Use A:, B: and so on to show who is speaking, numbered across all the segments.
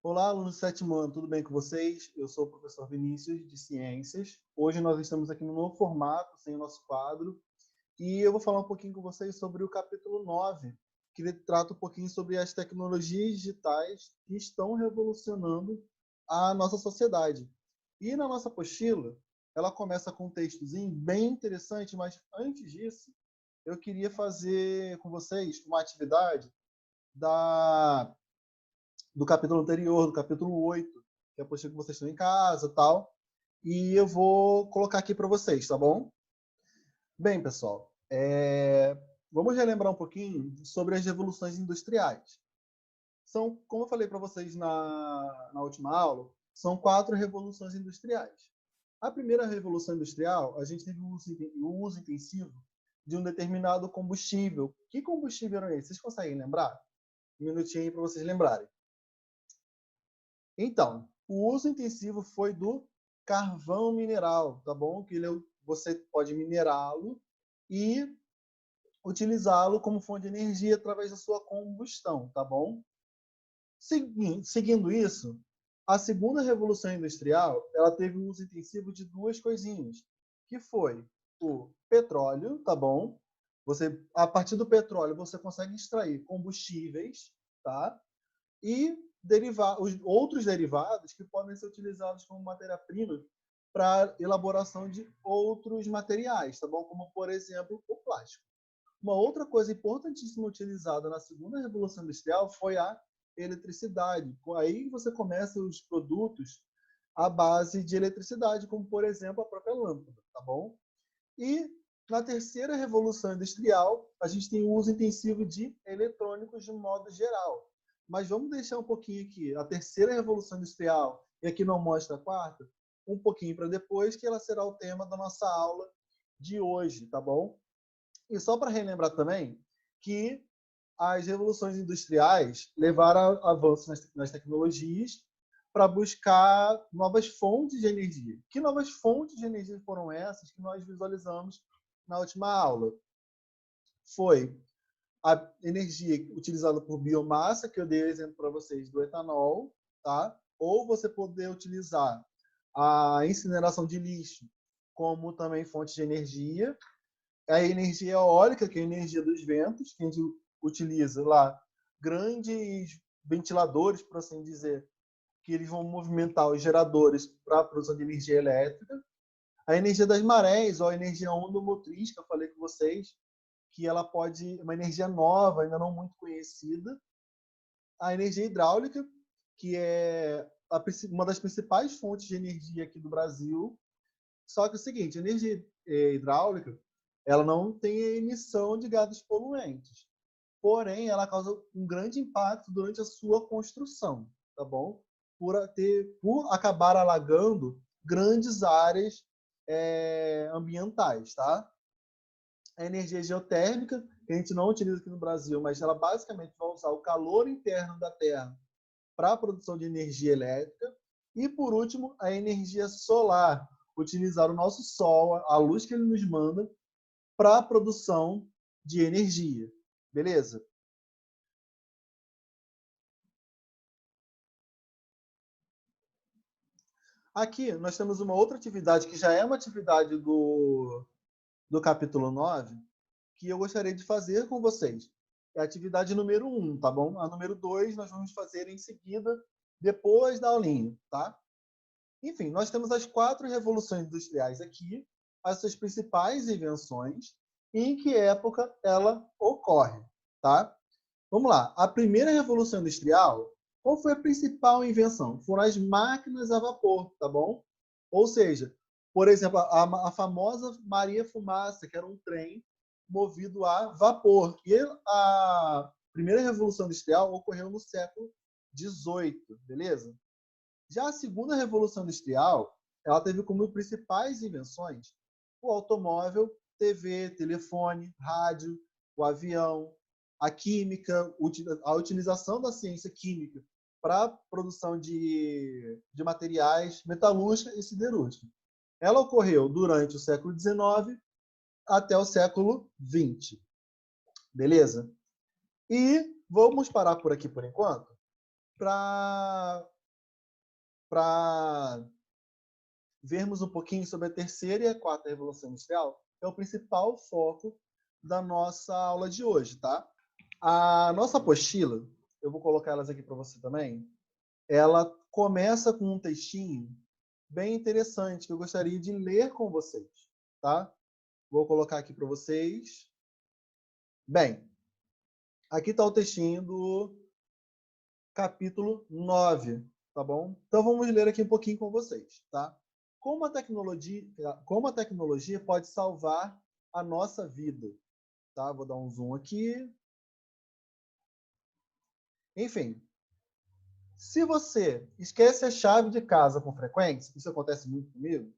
A: Olá, alunos do sétimo ano, tudo bem com vocês? Eu sou o professor Vinícius, de Ciências. Hoje nós estamos aqui no novo formato, sem o nosso quadro, e eu vou falar um pouquinho com vocês sobre o capítulo 9, que ele trata um pouquinho sobre as tecnologias digitais que estão revolucionando a nossa sociedade. E na nossa apostila, ela começa com um textozinho bem interessante, mas antes disso, eu queria fazer com vocês uma atividade da do capítulo anterior, do capítulo 8, que é a apostila que vocês estão em casa e tal. E eu vou colocar aqui para vocês, tá bom? Bem, pessoal, vamos relembrar um pouquinho sobre as revoluções industriais. São, como eu falei para vocês na última aula, são 4 revoluções industriais. A primeira revolução industrial, a gente teve o uso intensivo de um determinado combustível. Que combustível era esse? Vocês conseguem lembrar? Um minutinho aí para vocês lembrarem. Então, o uso intensivo foi do carvão mineral, tá bom? Que você pode minerá-lo e utilizá-lo como fonte de energia através da sua combustão, tá bom? Seguindo isso, a segunda revolução industrial, ela teve o uso intensivo de duas coisinhas, que foi o petróleo, tá bom? A partir do petróleo, você consegue extrair combustíveis, tá? E os outros derivados que podem ser utilizados como matéria-prima para elaboração de outros materiais, tá bom? Como, por exemplo, o plástico. Uma outra coisa importantíssima utilizada na segunda revolução industrial foi a eletricidade. Aí você começa os produtos à base de eletricidade, como, por exemplo, a própria lâmpada, tá bom? E na terceira revolução industrial, a gente tem o uso intensivo de eletrônicos de modo geral. Mas vamos deixar um pouquinho aqui a terceira revolução industrial, e aqui não mostra a quarta, um pouquinho para depois, que ela será o tema da nossa aula de hoje, tá bom? E só para relembrar também que as revoluções industriais levaram a avanços nas tecnologias para buscar novas fontes de energia. Que novas fontes de energia foram essas que nós visualizamos na última aula? Foi a energia utilizada por biomassa, que eu dei exemplo para vocês do etanol, tá? Ou você poder utilizar a incineração de lixo como também fonte de energia. A energia eólica, que é a energia dos ventos, que a gente utiliza lá grandes ventiladores, por assim dizer, que eles vão movimentar os geradores para a produção de energia elétrica. A energia das marés, ou a energia ondomotriz, que eu falei com vocês, que ela pode, uma energia nova, ainda não muito conhecida. A energia hidráulica, que é uma das principais fontes de energia aqui do Brasil. Só que é o seguinte, a energia hidráulica, ela não tem emissão de gases poluentes. Porém, ela causa um grande impacto durante a sua construção, tá bom? Por acabar alagando grandes áreas ambientais, tá? A energia geotérmica, que a gente não utiliza aqui no Brasil, mas ela basicamente vai usar o calor interno da Terra para a produção de energia elétrica. E, por último, a energia solar, utilizar o nosso Sol, a luz que ele nos manda, para a produção de energia. Beleza? Aqui nós temos uma outra atividade, que já é uma atividade do capítulo 9, que eu gostaria de fazer com vocês. É a atividade número 1, tá bom? A número 2 nós vamos fazer em seguida, depois da aulinha, tá? Enfim, nós temos as 4 revoluções industriais aqui, as suas principais invenções, e em que época ela ocorre, tá? Vamos lá. A primeira revolução industrial, qual foi a principal invenção? Foram as máquinas a vapor, tá bom? Ou seja, por exemplo, a famosa Maria Fumaça, que era um trem movido a vapor. E a primeira revolução industrial ocorreu no século XVIII, beleza? Já a segunda revolução industrial, ela teve como principais invenções o automóvel, TV, telefone, rádio, o avião, a química, a utilização da ciência química para a produção de materiais metalúrgica e siderúrgica. Ela ocorreu durante o século XIX até o século XX. Beleza? E vamos parar por aqui por enquanto, para vermos um pouquinho sobre a terceira e a quarta revolução industrial, que é o principal foco da nossa aula de hoje, tá? A nossa apostila, eu vou colocar elas aqui para você também, ela começa com um textinho bem interessante que eu gostaria de ler com vocês, tá? Vou colocar aqui para vocês. Bem, aqui está o textinho do capítulo 9, tá bom? Então vamos ler aqui um pouquinho com vocês, tá? Como a tecnologia pode salvar a nossa vida, tá? Vou dar um zoom aqui. Enfim, se você esquece a chave de casa com frequência, isso acontece muito comigo,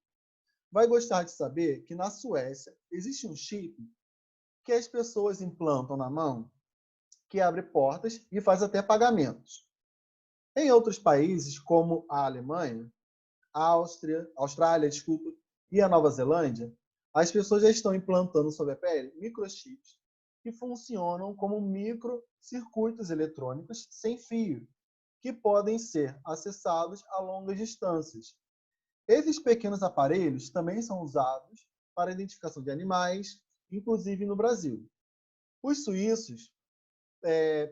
A: vai gostar de saber que na Suécia existe um chip que as pessoas implantam na mão, que abre portas e faz até pagamentos. Em outros países, como a Alemanha, a Austrália, desculpa, e a Nova Zelândia, as pessoas já estão implantando sobre a pele microchips que funcionam como microcircuitos eletrônicos sem fio, que podem ser acessados a longas distâncias. Esses pequenos aparelhos também são usados para a identificação de animais, inclusive no Brasil. Os suíços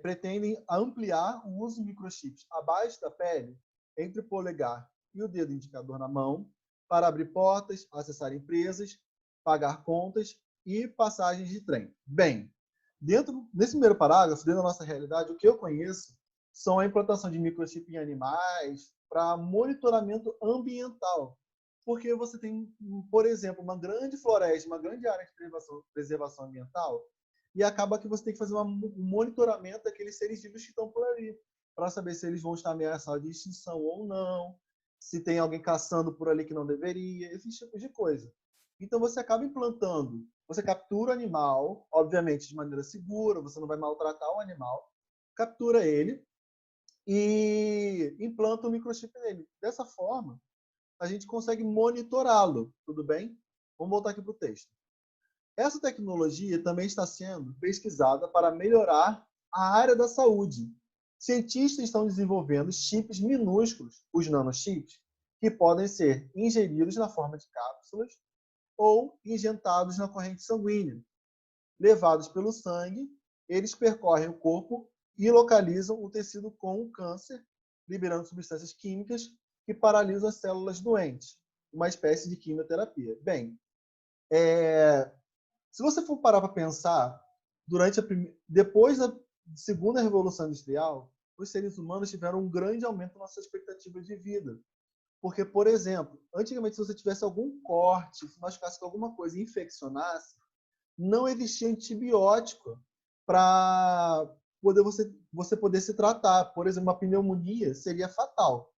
A: pretendem ampliar o uso de microchips abaixo da pele, entre o polegar e o dedo indicador na mão, para abrir portas, acessar empresas, pagar contas e passagens de trem. Bem, nesse primeiro parágrafo, dentro da nossa realidade, o que eu conheço são a implantação de microchip em animais para monitoramento ambiental. Porque você tem, por exemplo, uma grande floresta, uma grande área de preservação ambiental, e acaba que você tem que fazer um monitoramento daqueles seres vivos que estão por ali, para saber se eles vão estar ameaçados de extinção ou não, se tem alguém caçando por ali que não deveria, esses tipos de coisa. Então você acaba implantando, você captura o animal, obviamente de maneira segura, você não vai maltratar o animal, captura ele e implanta o microchip nele. Dessa forma, a gente consegue monitorá-lo, tudo bem? Vamos voltar aqui para o texto. Essa tecnologia também está sendo pesquisada para melhorar a área da saúde. Cientistas estão desenvolvendo chips minúsculos, os nanochips, que podem ser ingeridos na forma de cápsulas ou injetados na corrente sanguínea. Levados pelo sangue, eles percorrem o corpo e localizam o tecido com o câncer, liberando substâncias químicas que paralisam as células doentes, uma espécie de quimioterapia. Bem, se você for parar para pensar, depois da segunda revolução industrial, os seres humanos tiveram um grande aumento na sua expectativa de vida. Porque, por exemplo, antigamente, se você tivesse algum corte, se machucasse com alguma coisa e infeccionasse, não existia antibiótico para você poder se tratar. Por exemplo, uma pneumonia seria fatal.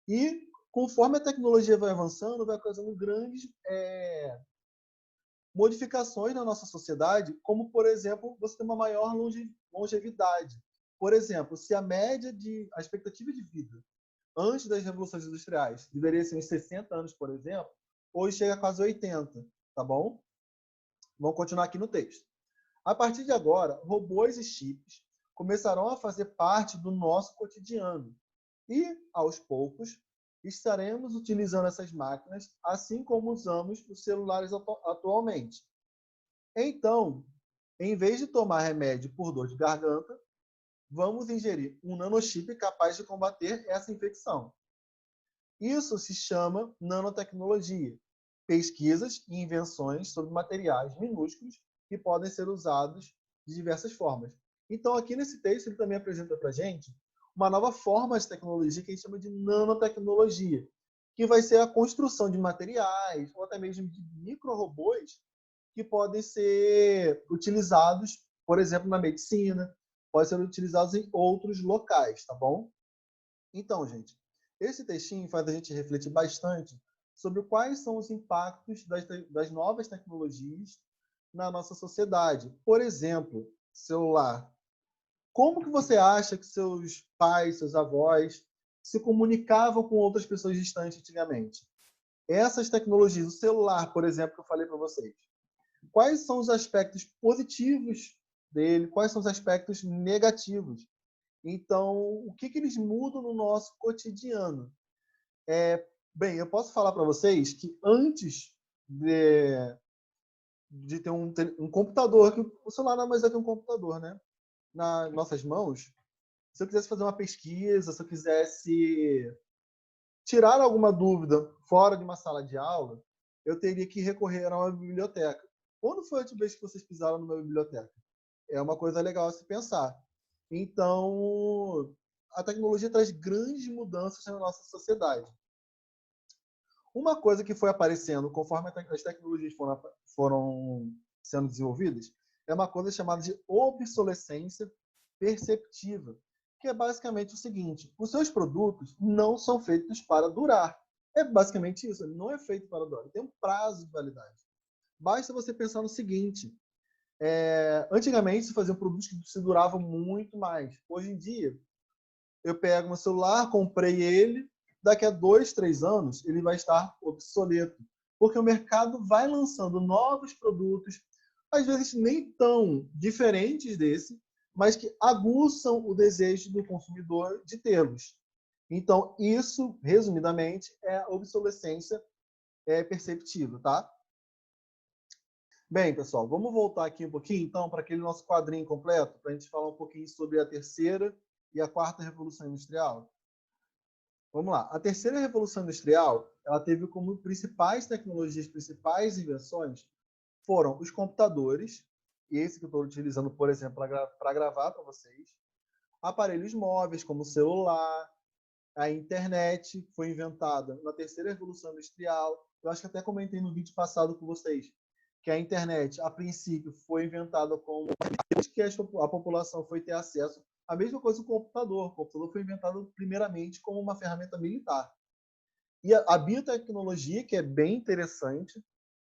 A: E, conforme a tecnologia vai avançando, vai causando grandes modificações na nossa sociedade, como, por exemplo, você ter uma maior longevidade. Por exemplo, se a expectativa de vida antes das revoluções industriais deveria ser uns 60 anos, por exemplo, hoje chega a quase 80, tá bom? Vamos continuar aqui no texto. A partir de agora, robôs e chips começarão a fazer parte do nosso cotidiano. E, aos poucos, estaremos utilizando essas máquinas, assim como usamos os celulares atualmente. Então, em vez de tomar remédio por dor de garganta, vamos ingerir um nanochip capaz de combater essa infecção. Isso se chama nanotecnologia, pesquisas e invenções sobre materiais minúsculos que podem ser usados de diversas formas. Então, aqui nesse texto, ele também apresenta para a gente uma nova forma de tecnologia que a gente chama de nanotecnologia, que vai ser a construção de materiais ou até mesmo de micro-robôs que podem ser utilizados, por exemplo, na medicina, podem ser utilizados em outros locais, tá bom? Então, gente, esse textinho faz a gente refletir bastante sobre quais são os impactos das novas tecnologias na nossa sociedade. Por exemplo, celular. Como que você acha que seus pais, seus avós se comunicavam com outras pessoas distantes antigamente? Essas tecnologias, o celular, por exemplo, que eu falei para vocês, quais são os aspectos positivos dele, quais são os aspectos negativos? Então, o que eles mudam no nosso cotidiano? Bem, eu posso falar para vocês que antes de ter um computador, que o celular não é mais é que um computador, né? Nas nossas mãos, se eu quisesse fazer uma pesquisa, se eu quisesse tirar alguma dúvida fora de uma sala de aula, eu teria que recorrer a uma biblioteca. Quando foi a última vez que vocês pisaram numa biblioteca? É uma coisa legal a se pensar. Então, a tecnologia traz grandes mudanças na nossa sociedade. Uma coisa que foi aparecendo conforme as tecnologias foram sendo desenvolvidas é uma coisa chamada de obsolescência perceptiva, que é basicamente o seguinte: os seus produtos não são feitos para durar. É basicamente isso, ele não é feito para durar, ele tem um prazo de validade. Basta você pensar no seguinte: antigamente se faziam produtos que se duravam muito mais. Hoje em dia, eu pego meu celular, comprei ele, daqui a 2, 3 anos ele vai estar obsoleto, porque o mercado vai lançando novos produtos, às vezes nem tão diferentes desse, mas que aguçam o desejo do consumidor de tê-los. Então, isso, resumidamente, é a obsolescência perceptível, tá? Bem, pessoal, vamos voltar aqui um pouquinho, então, para aquele nosso quadrinho completo, para a gente falar um pouquinho sobre a terceira e a quarta revolução industrial. Vamos lá. A terceira revolução industrial, ela teve como principais tecnologias, principais invenções, foram os computadores, e esse que eu estou utilizando, por exemplo, para gravar para vocês, aparelhos móveis, como o celular, a internet foi inventada na terceira revolução industrial. Eu acho que até comentei no vídeo passado com vocês que a internet, a princípio, foi inventada como que a população foi ter acesso. A mesma coisa com o computador. O computador foi inventado primeiramente como uma ferramenta militar. E a biotecnologia, que é bem interessante,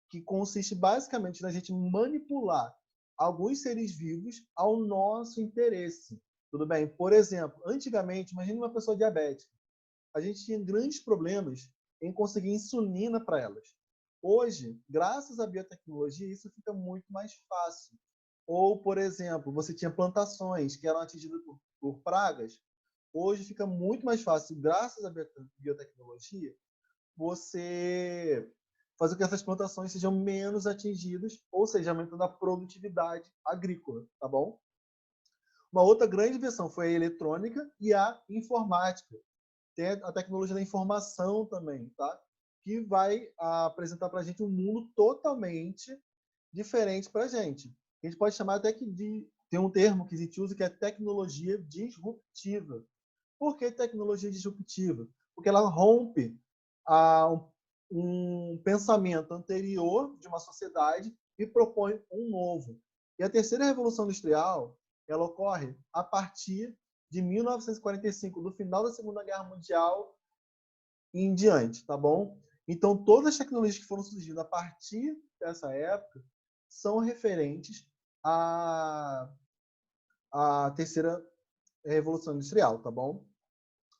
A: que consiste basicamente na gente manipular alguns seres vivos ao nosso interesse. Tudo bem? Por exemplo, antigamente, imagine uma pessoa diabética. A gente tinha grandes problemas em conseguir insulina para elas. Hoje, graças à biotecnologia, isso fica muito mais fácil. Ou, por exemplo, você tinha plantações que eram atingidas por pragas. Hoje fica muito mais fácil, graças à biotecnologia, você fazer com que essas plantações sejam menos atingidas, ou seja, aumentando a produtividade agrícola, tá bom? Uma outra grande invenção foi a eletrônica e a informática. Tem a tecnologia da informação também, tá? Que vai apresentar para a gente um mundo totalmente diferente para a gente. A gente pode chamar até que tem um termo que a gente usa que é tecnologia disruptiva. Por que tecnologia disruptiva? Porque ela rompe um pensamento anterior de uma sociedade e propõe um novo. E a terceira revolução industrial, ela ocorre a partir de 1945, do final da Segunda Guerra Mundial e em diante, tá bom? Então, todas as tecnologias que foram surgindo a partir dessa época são referentes à terceira revolução industrial, tá bom?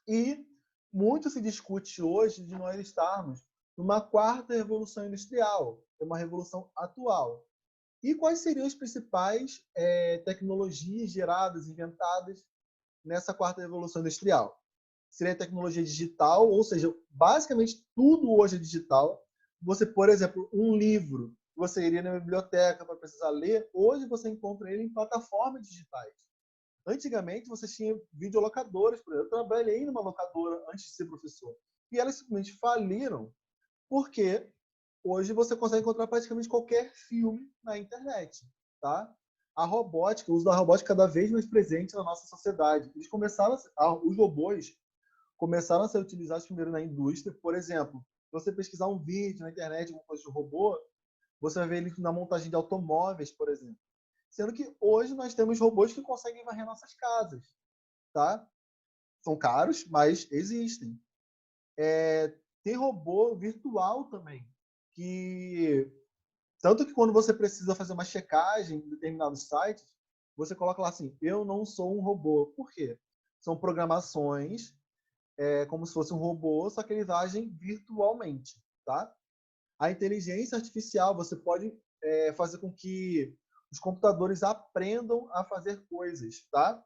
A: E muito se discute hoje de nós estarmos numa quarta revolução industrial, uma revolução atual. E quais seriam as principais tecnologias geradas, inventadas nessa quarta revolução industrial? Seria a tecnologia digital, ou seja, basicamente tudo hoje é digital. Você, por exemplo, um livro, você iria na biblioteca para precisar ler, hoje você encontra ele em plataformas digitais. Antigamente, você tinha videolocadoras, por exemplo. Eu trabalhei numa locadora antes de ser professor. E elas simplesmente faliram porque hoje você consegue encontrar praticamente qualquer filme na internet, tá? A robótica, o uso da robótica cada vez mais presente na nossa sociedade. Os robôs começaram a ser utilizados primeiro na indústria. Por exemplo, se você pesquisar um vídeo na internet, alguma coisa de robô, você vai ver ele na montagem de automóveis, por exemplo. Sendo que hoje nós temos robôs que conseguem varrer nossas casas, tá? São caros, mas existem. Tem robô virtual também, que tanto que quando você precisa fazer uma checagem em determinados sites, você coloca lá assim: eu não sou um robô. Por quê? São programações como se fosse um robô, só que eles agem virtualmente, tá? A inteligência artificial, você pode fazer com que os computadores aprendam a fazer coisas, tá?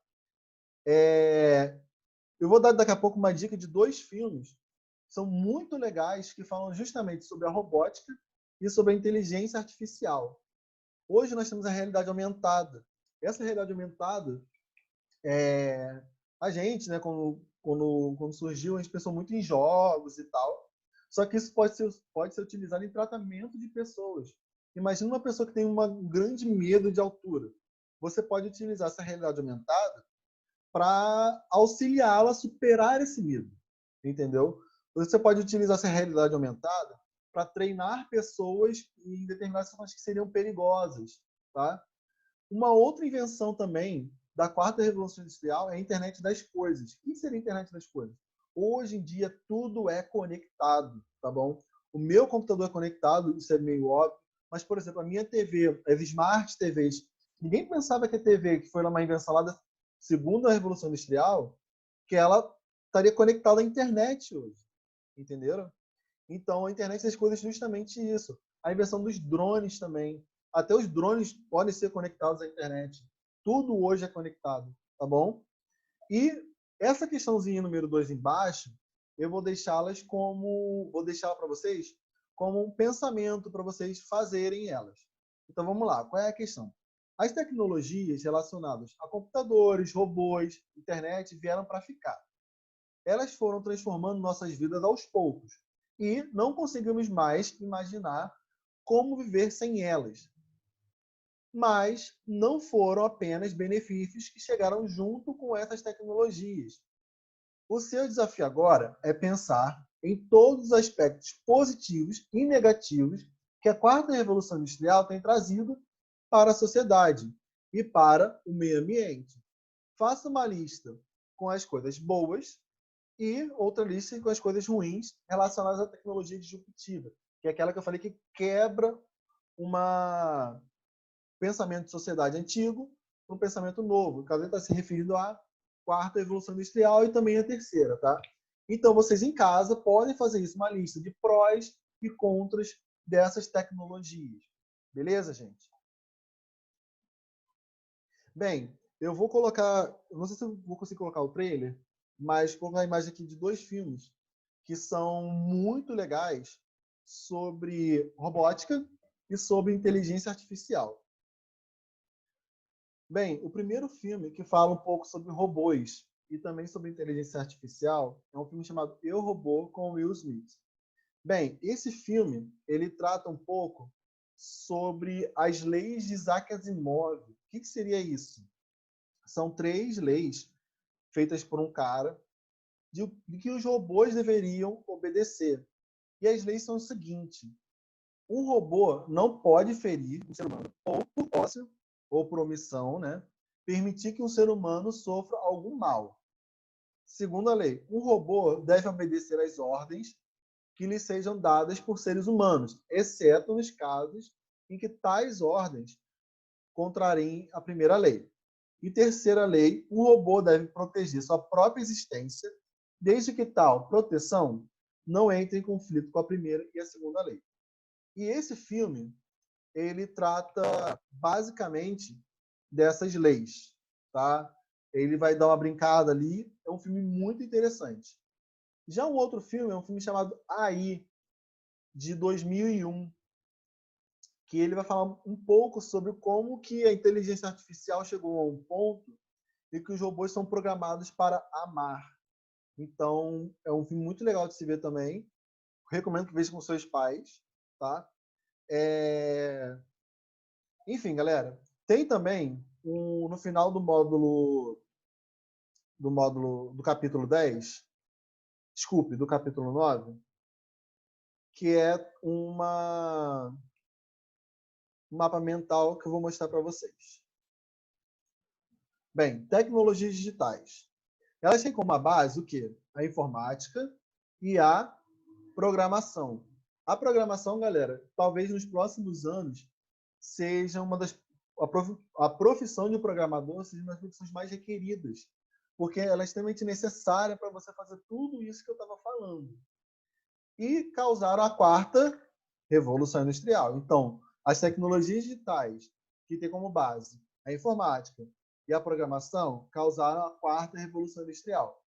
A: Eu vou dar daqui a pouco uma dica de 2 filmes que são muito legais, que falam justamente sobre a robótica e sobre a inteligência artificial. Hoje nós temos a realidade aumentada. Essa realidade aumentada, a gente, né, quando surgiu, a gente pensou muito em jogos e tal. Só que isso pode ser utilizado em tratamento de pessoas. Imagina uma pessoa que tem um grande medo de altura. Você pode utilizar essa realidade aumentada para auxiliá-la a superar esse medo, entendeu? Você pode utilizar essa realidade aumentada para treinar pessoas em determinadas situações que seriam perigosas, tá? Uma outra invenção também da quarta revolução industrial é a internet das coisas. O que seria a internet das coisas? Hoje em dia tudo é conectado, tá bom? O meu computador é conectado, isso é meio óbvio, mas, por exemplo, a minha TV, as Smart TVs, ninguém pensava que a TV, que foi uma invenção lá da segunda revolução industrial, que ela estaria conectada à internet hoje, entenderam? Então, a internet das coisas é justamente isso. A invenção dos drones também. Até os drones podem ser conectados à internet. Tudo hoje é conectado, tá bom? E essa questãozinha número 2 embaixo, eu vou vou deixar para vocês como um pensamento para vocês fazerem elas. Então vamos lá, qual é a questão? As tecnologias relacionadas a computadores, robôs, internet vieram para ficar. Elas foram transformando nossas vidas aos poucos e não conseguimos mais imaginar como viver sem elas. Mas não foram apenas benefícios que chegaram junto com essas tecnologias. O seu desafio agora é pensar em todos os aspectos positivos e negativos que a quarta revolução industrial tem trazido para a sociedade e para o meio ambiente. Faça uma lista com as coisas boas e outra lista com as coisas ruins relacionadas à tecnologia disruptiva, que é aquela que eu falei que quebra um pensamento de sociedade antigo para um pensamento novo. O caso está se referindo à quarta evolução industrial e também à terceira, tá? Então, vocês em casa podem fazer isso, uma lista de prós e contras dessas tecnologias. Beleza, gente? Bem, eu vou colocar, não sei se eu vou conseguir colocar o trailer, mas vou colocar a imagem aqui de 2 filmes que são muito legais sobre robótica e sobre inteligência artificial. Bem, o primeiro filme que fala um pouco sobre robôs e também sobre inteligência artificial é um filme chamado Eu, Robô, com Will Smith. Bem, esse filme, ele trata um pouco sobre as leis de Isaac Asimov. O que seria isso? São 3 leis feitas por um cara de que os robôs deveriam obedecer. E as leis são o seguinte: um robô não pode ferir um ser humano, ou por ócio, ou por omissão, né? Permitir que um ser humano sofra algum mal. Segunda lei, um robô deve obedecer às ordens que lhe sejam dadas por seres humanos, exceto nos casos em que tais ordens contrariem a primeira lei. E terceira lei, o robô deve proteger sua própria existência, desde que tal proteção não entre em conflito com a primeira e a segunda lei. E esse filme, ele trata basicamente dessas leis, tá? Ele vai dar uma brincada ali, é um filme muito interessante. Já um outro filme é um filme chamado AI, de 2001, que ele vai falar um pouco sobre como que a inteligência artificial chegou a um ponto e que os robôs são programados para amar. Então, é um filme muito legal de se ver também. Recomendo que veja com seus pais, tá? Enfim, galera, tem também no final do capítulo 10, desculpe, do capítulo 9, que é um mapa mental que eu vou mostrar para vocês. Bem, tecnologias digitais. Elas têm como base o quê? A informática e a programação. A programação, galera, talvez nos próximos anos seja a profissão de programador seja uma das profissões mais requeridas, porque ela é extremamente necessária para você fazer tudo isso que eu estava falando. E causaram a quarta revolução industrial. Então, as tecnologias digitais, que têm como base a informática e a programação causaram a quarta revolução industrial,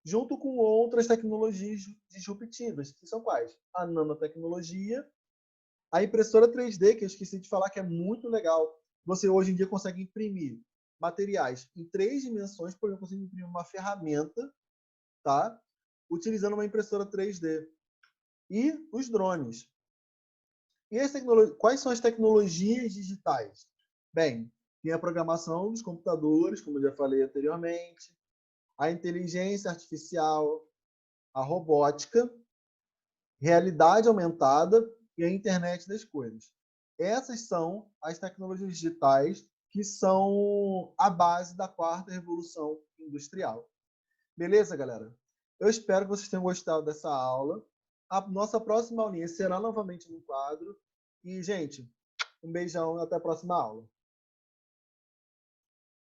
A: junto com outras tecnologias disruptivas, que são quais? A nanotecnologia, a impressora 3D, que eu esqueci de falar, que é muito legal. Você hoje em dia consegue imprimir materiais em 3 dimensões, por exemplo, você imprimir uma ferramenta, tá? Utilizando uma impressora 3D. E os drones. E quais são as tecnologias digitais? Bem, tem a programação dos computadores, como eu já falei anteriormente, a inteligência artificial, a robótica, realidade aumentada e a internet das coisas. Essas são as tecnologias digitais que são a base da quarta revolução industrial. Beleza, galera? Eu espero que vocês tenham gostado dessa aula. A nossa próxima aulinha será novamente no quadro. E, gente, um beijão e até a próxima aula.